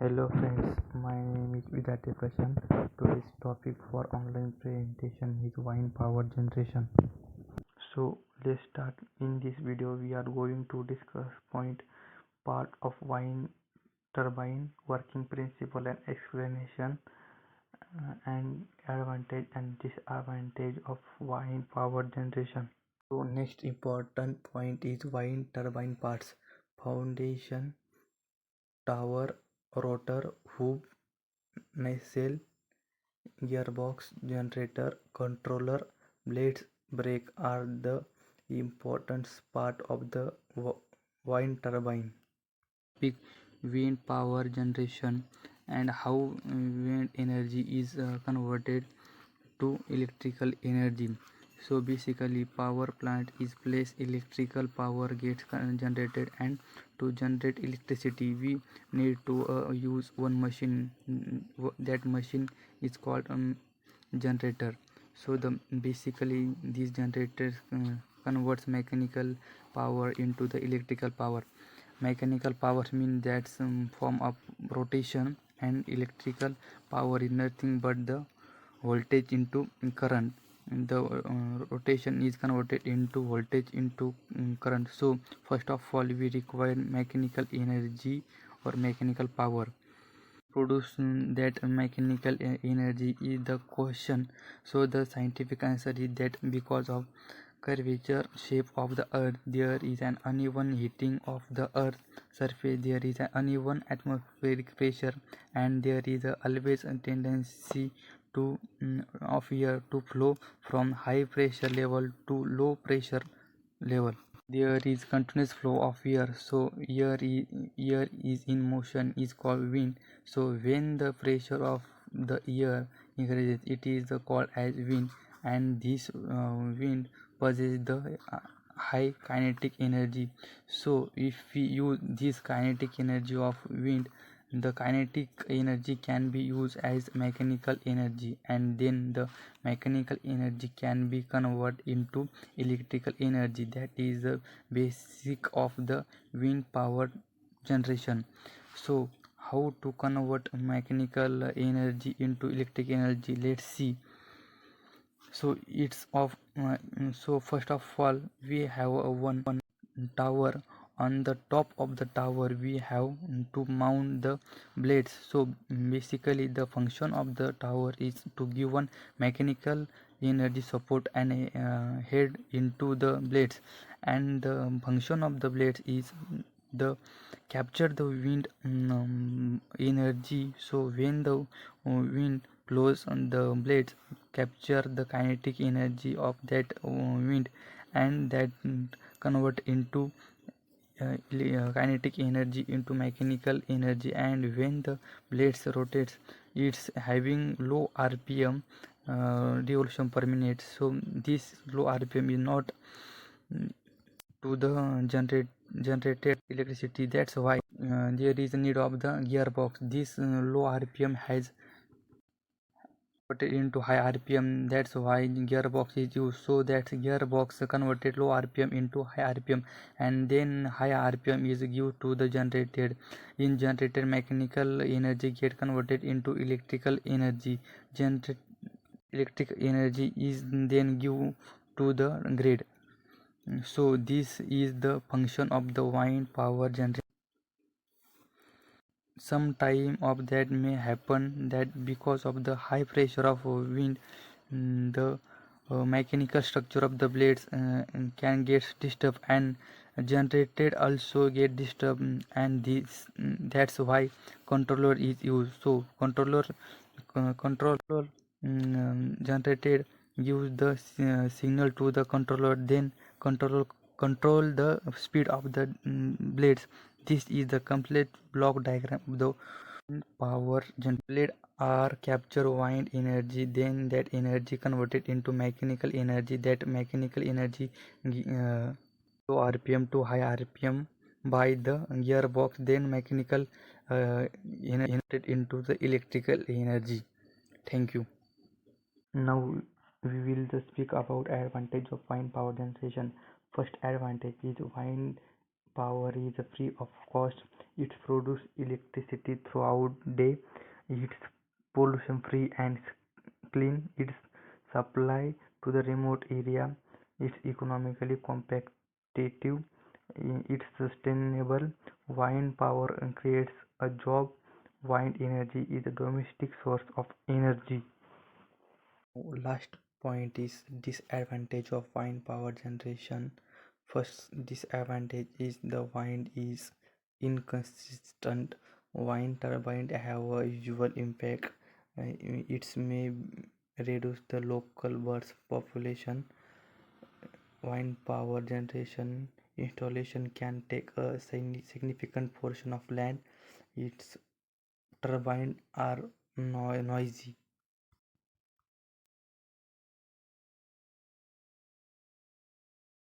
Hello friends, my name is Vidya Prashan. Today's topic for online presentation is wind power generation. So let's start. In this video we are going to discuss point part of wind turbine working principle and explanation and advantage and disadvantage of wind power generation. So next important point is wind turbine parts: foundation, tower, rotor, hub, nacelle, gearbox, generator, controller, blades, brake are the important part of the wind turbine. Big wind power generation and how wind energy is converted to electrical energy. So basically power plant is place electrical power gets generated, and to generate electricity we need to use one machine. That machine is called generator. So the basically these generators converts mechanical power into the electrical power. Mechanical power means that some form of rotation, and electrical power is nothing but the voltage into current. The rotation is converted into voltage into current. So first of all we require mechanical energy or mechanical power. Produce that mechanical energy is the question. So the scientific answer is that because of curvature shape of the earth, there is an uneven heating of the earth surface, there is an uneven atmospheric pressure, and there is always a tendency to of air to flow from high pressure level to low pressure level. There is continuous flow of air, so air is in motion is called wind. So when the pressure of the air increases, it is called as wind, and this wind possesses the high kinetic energy. So if we use this kinetic energy of wind, the kinetic energy can be used as mechanical energy, and then the mechanical energy can be converted into electrical energy. That is the basic of the wind power generation. So how to convert mechanical energy into electric energy, let's see. So it's of so first of all we have a one tower. On the top of the tower we have to mount the blades. So basically the function of the tower is to give one mechanical energy support and head into the blades, and the function of the blades is the capture the wind energy. So when the wind blows on the blades, capture the kinetic energy of that wind, and that convert into kinetic energy into mechanical energy. And when the blades rotates, it's having low rpm, revolution per minute. So this low rpm is not to the generated electricity. That's why there is a need of the gearbox. This low rpm has converted into high rpm. That's why gearbox is used. So that gearbox converted low rpm into high rpm, and then high rpm is given to the generated. In generated mechanical energy get converted into electrical energy. Generated electric energy is then given to the grid. So this is the function of the wind power generation. Some time of that may happen that because of the high pressure of wind, the mechanical structure of the blades can get disturbed, and generated also get disturbed, and this that's why controller is used. So controller generated gives the signal to the controller, then control the speed of the blades. This is the complete block diagram of the power generated. Are capture wind energy, then that energy converted into mechanical energy. That mechanical energy low rpm to high rpm by the gearbox, then mechanical energy into the electrical energy. Thank you. Now we will just speak about advantage of wind power generation. First advantage is wind power is free of cost. It produces electricity throughout day. It's pollution free and clean. It's supply to the remote area. It's economically competitive. It's sustainable. Wind power creates a job. Wind energy is a domestic source of energy. Last point is disadvantage of wind power generation. First disadvantage is the wind is inconsistent. Wind turbines have a visual impact. It may reduce the local birds population. Wind power generation installation can take a significant portion of land. Its turbines are noisy.